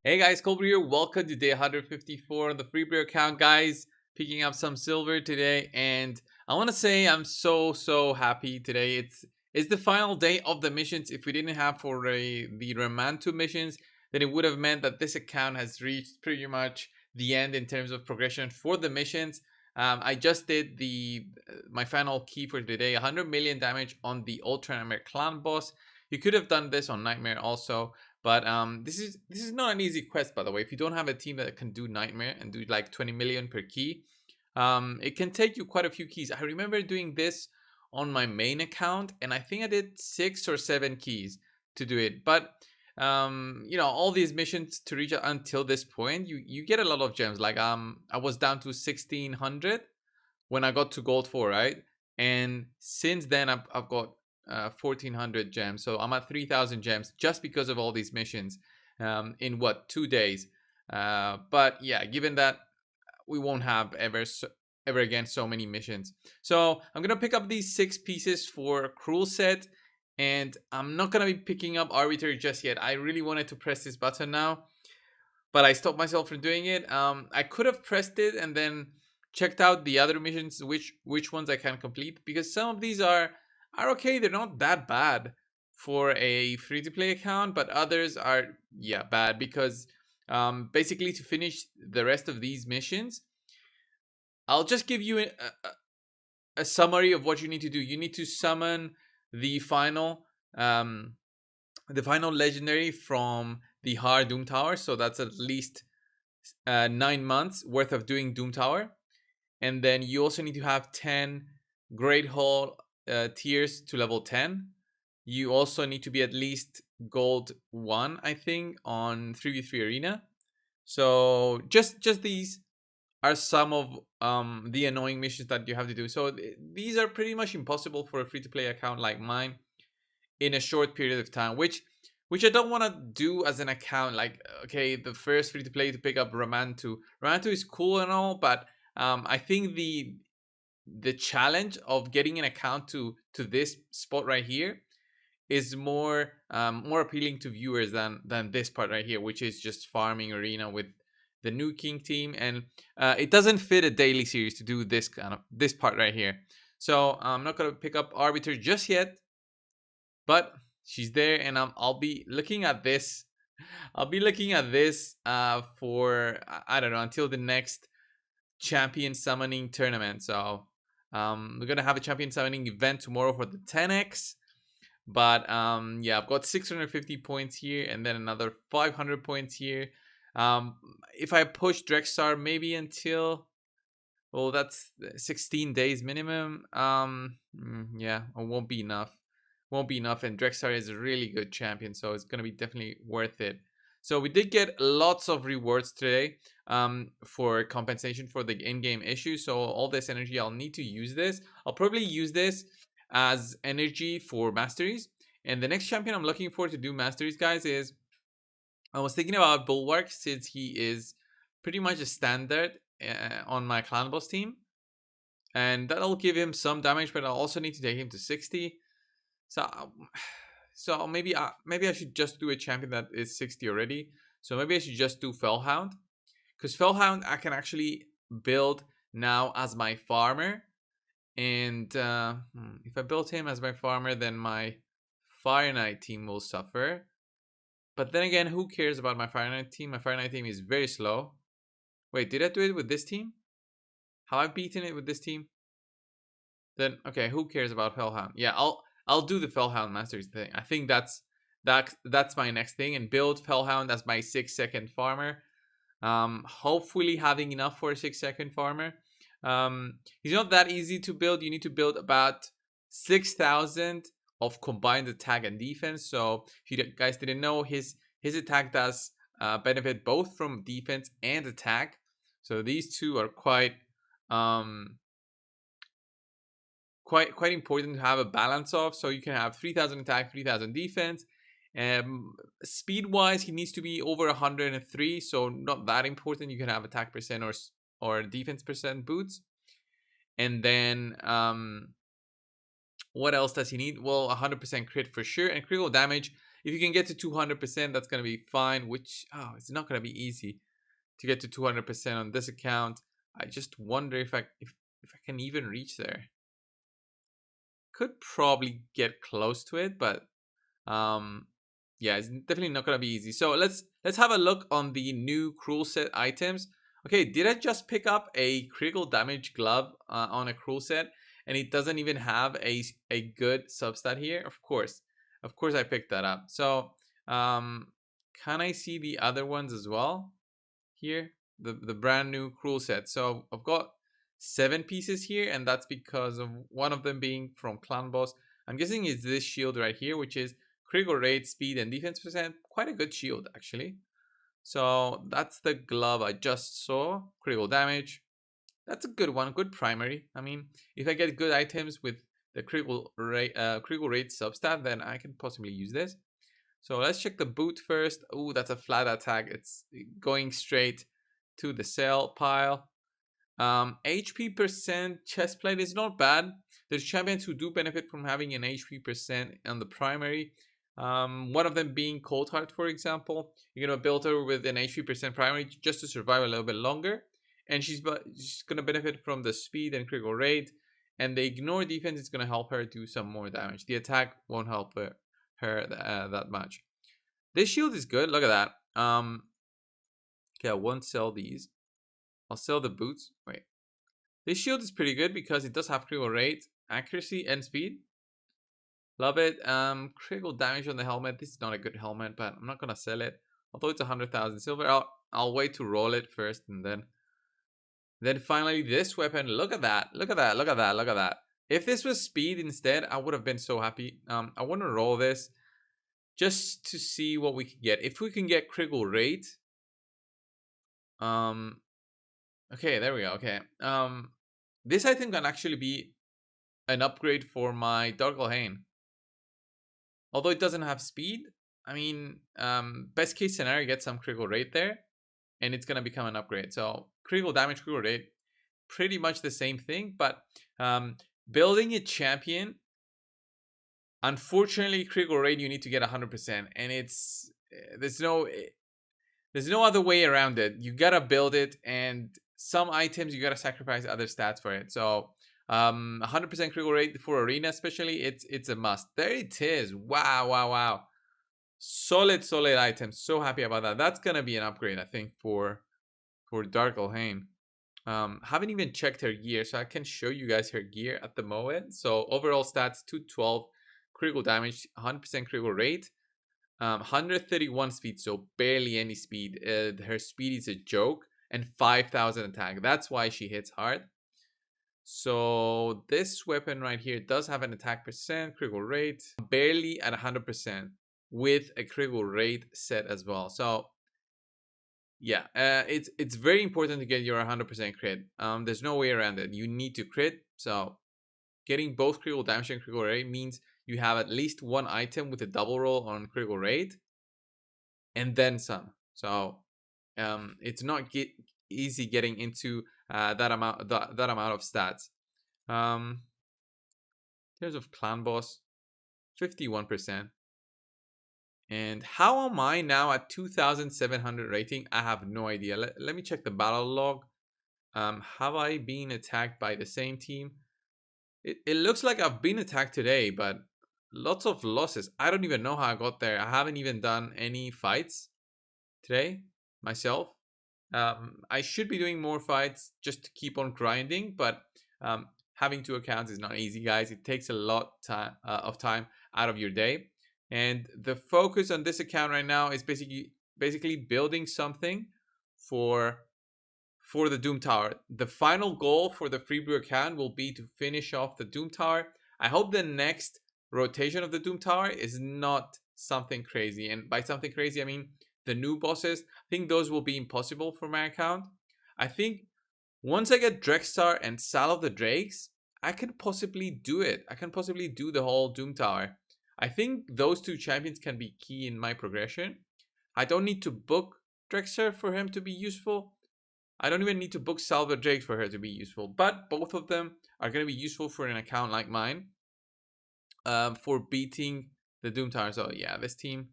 Hey guys, coldbrew here. Welcome to day 154 on the free beer account, guys. Picking up some silver today, and I want to say I'm so happy today. It's the final day of the missions. If we didn't have for the Remand 2 missions, then it would have meant that this account has reached pretty much the end in terms of progression for the missions. I just did the my final key for today, 100 million damage on the Ultra Nightmare Clan boss. You could have done this on Nightmare also. But this is not an easy quest, by the way. If you don't have a team that can do Nightmare and do like 20 million per key, it can take you quite a few keys. I remember doing this on my main account, and I think I did 6 or 7 keys to do it. But all these missions to reach until this point, you get a lot of gems. Like I was down to 1600 when I got to gold 4, right? And since then I've got 1400 gems, so I'm at 3000 gems just because of all these missions in what 2 days. But yeah, given that we won't have ever again so many missions, so I'm gonna pick up these 6 pieces for cruel set, and I'm not gonna be picking up Arbiter just yet. I really wanted to press this button now, but I stopped myself from doing it. I could have pressed it and then checked out the other missions, which ones I can complete, because some of these are okay. They're not that bad for a free to play account, but others are bad because basically to finish the rest of these missions, I'll just give you a summary of what you need to do. You need to summon the final um, the final legendary from the hard Doom Tower. So that's at least 9 months worth of doing Doom Tower. And then you also need to have 10 Great Hall tiers to level 10. You also need to be at least gold 1, I think, on 3v3 arena. So just these are some of the annoying missions that you have to do. So these are pretty much impossible for a free to play account like mine in a short period of time, which I don't want to do as an account. Like, okay, the first free to play to pick up Remand 2. Remand 2 is cool and all, but I think the challenge of getting an account to this spot right here is more appealing to viewers than this part right here, which is just farming arena with the new king team, and it doesn't fit a daily series to do this part right here. So I'm not gonna pick up Arbiter just yet, but she's there, and I'll be looking at this. I'll be looking at this for I don't know until the next champion summoning tournament. So we're gonna have a champion summoning event tomorrow for the 10x. But yeah, I've got 650 points here, and then another 500 points here. If I push Drexar maybe until, well, that's 16 days minimum. Yeah, it won't be enough. Won't be enough, and Drexar is a really good champion, so it's gonna be definitely worth it. So we did get lots of rewards today for compensation for the in-game issues. So all this energy, I'll need to use this. I'll probably use this as energy for masteries. And the next champion I'm looking for to do masteries, guys, is I was thinking about Bulwark, since he is pretty much a standard on my clan boss team, and that'll give him some damage. But I also need to take him to 60. So so maybe I should just do a champion that is 60 already. So maybe I should just do Fellhound, because Fellhound I can actually build now as my farmer. And if I build him as my farmer, then my Fire Knight team will suffer. But then again, who cares about my Fire Knight team? My Fire Knight team is very slow. Wait, did I do it with this team? Have I beaten it with this team? Then okay, who cares about Fellhound? Yeah, I'll do the Fellhound Masters thing. I think that's my next thing, and build Fellhound as my 6-second farmer. Hopefully having enough for a 6-second farmer. He's not that easy to build. You need to build about 6,000 of combined attack and defense. So if you guys didn't know, his attack does benefit both from defense and attack. So these two are quite important to have a balance of. So you can have 3,000 attack, 3,000 defense. Speed wise, he needs to be over 103, so not that important. You can have attack percent or defense percent boots. And then what else does he need? Well, 100% crit for sure, and critical damage If you can get to 200%, that's going to be fine, which, it's not going to be easy to get to 200% on this account. I just wonder if I can even reach there. Could probably get close to it, but yeah, it's definitely not gonna be easy. So let's have a look on the new cruel set items. Okay, did I just pick up a critical damage glove on a cruel set, and it doesn't even have a good substat here? Of course I picked that up. So can I see the other ones as well here? The brand new cruel set. So I've got 7 pieces here, and that's because of one of them being from clan boss. I'm guessing it's this shield right here, which is critical rate, speed, and defense percent. Quite a good shield, actually. So that's the glove I just saw. Critical damage. That's a good one. Good primary. I mean, if I get good items with the critical rate substat, then I can possibly use this. So let's check the boot first. Oh, that's a flat attack. It's going straight to the sell pile. HP percent chestplate is not bad. There's champions who do benefit from having an HP percent on the primary. One of them being Cold Heart, for example. You're gonna build her with an HP percent primary just to survive a little bit longer, and she's gonna benefit from the speed and critical rate. And the ignore defense is gonna help her do some more damage. The attack won't help her that much. This shield is good. Look at that. Okay, I won't sell these. I'll sell the boots. Wait. This shield is pretty good because it does have critical rate, accuracy, and speed. Love it. Critical damage on the helmet. This is not a good helmet, but I'm not gonna sell it. Although it's 100,000 silver, I'll wait to roll it first, and then finally this weapon. Look at that. Look at that. Look at that. Look at that. If this was speed instead, I would have been so happy. I want to roll this just to see what we can get. If we can get critical rate, okay, there we go. Okay, this item can actually be an upgrade for my Dark Lane. Although it doesn't have speed, I mean, best case scenario, get some critical rate there, and it's gonna become an upgrade. So critical damage, critical rate, pretty much the same thing. But building a champion, unfortunately, critical rate you need to get 100%, and there's no other way around it. You gotta build it, and some items you gotta sacrifice other stats for it. So 100% critical rate for arena, especially, it's a must. There it is. Wow. Solid item. So happy about that. That's gonna be an upgrade, I think, for Dark Lane. Haven't even checked her gear, so I can show you guys her gear at the moment. So overall stats 212, critical damage, 100% critical rate, 131 speed, so barely any speed. Her speed is a joke, and 5,000 attack. That's why she hits hard. So this weapon right here does have an attack percent, critical rate, barely at 100% with a critical rate set as well. So yeah, it's very important to get your 100% crit. There's no way around it. You need to crit. So getting both critical damage and critical rate means you have at least one item with a double roll on critical rate, and then some. So it's not easy getting into that amount of stats. In terms of clan boss, 51%. And how am I now at 2,700 rating? I have no idea. Let me check the battle log. Have I been attacked by the same team? It looks like I've been attacked today, but lots of losses. I don't even know how I got there. I haven't even done any fights today myself. I should be doing more fights just to keep on grinding, but having 2 accounts is not easy, guys. It takes a lot of time out of your day. And the focus on this account right now is basically building something for the Doom Tower. The final goal for the Free Brew account will be to finish off the Doom Tower. I hope the next rotation of the Doom Tower is not something crazy. And by something crazy, I mean the new bosses. I think those will be impossible for my account. I think once I get Drexstar and Sal of the Drakes, I can possibly do it. I can possibly do the whole Doom Tower. I think those 2 champions can be key in my progression. I don't need to book Drexstar for him to be useful. I don't even need to book Sal of the Drakes for her to be useful. But both of them are going to be useful for an account like mine. For beating the Doom Tower. So yeah, this team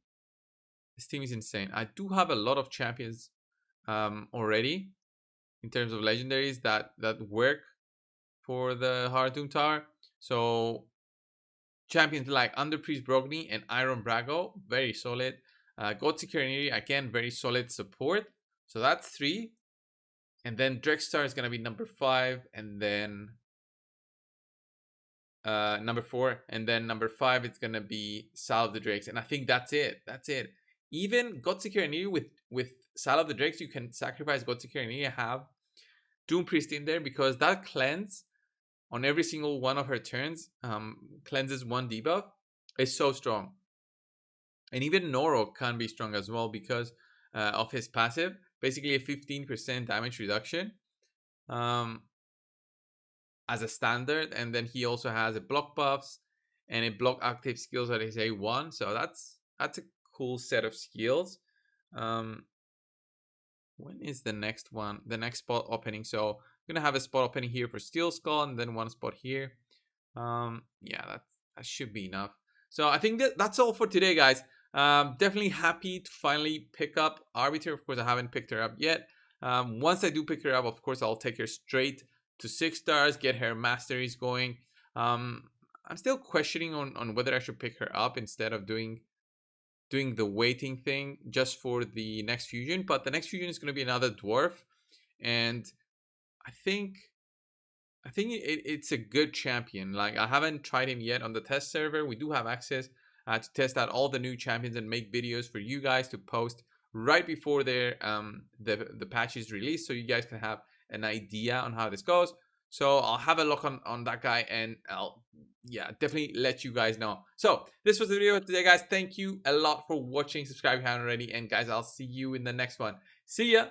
This team is insane. I do have a lot of champions already in terms of legendaries that work for the Hard Doom Tower. So champions like Underpriest Brogni and Iron Brago, very solid. Gotsi Kiriniri, again, very solid support. So that's 3. And then Drexstar is gonna be number 5, and then number 4, and then number 5 it's gonna be Sal of the Drakes, and I think that's it. That's it. Even Gotsi Kiriniri with Sal of the Drakes, you can sacrifice Gotsi Kiriniri and have Doom Priest in there because that cleanse on every single one of her turns cleanses 1 debuff is so strong. And even Noro can be strong as well because of his passive, basically a 15% damage reduction as a standard, and then he also has a block buffs and a block active skills that is A1, so that's a cool set of skills. When is the next one? The next spot opening. So I'm gonna have a spot opening here for Steel Skull, and then 1 spot here. Yeah, that should be enough. So I think that's all for today, guys. Definitely happy to finally pick up Arbiter. Of course, I haven't picked her up yet. Once I do pick her up, of course, I'll take her straight to 6 stars, get her masteries going. I'm still questioning on whether I should pick her up instead of doing the waiting thing just for the next fusion. But the next fusion is going to be another dwarf, and I think it's a good champion. Like, I haven't tried him yet on the test server. We do have access to test out all the new champions and make videos for you guys to post right before their the patch is released, so you guys can have an idea on how this goes. So I'll have a look on that guy, and I'll definitely let you guys know. So this was the video today, guys. Thank you a lot for watching. Subscribe if you haven't already, and guys, I'll see you in the next one. See ya.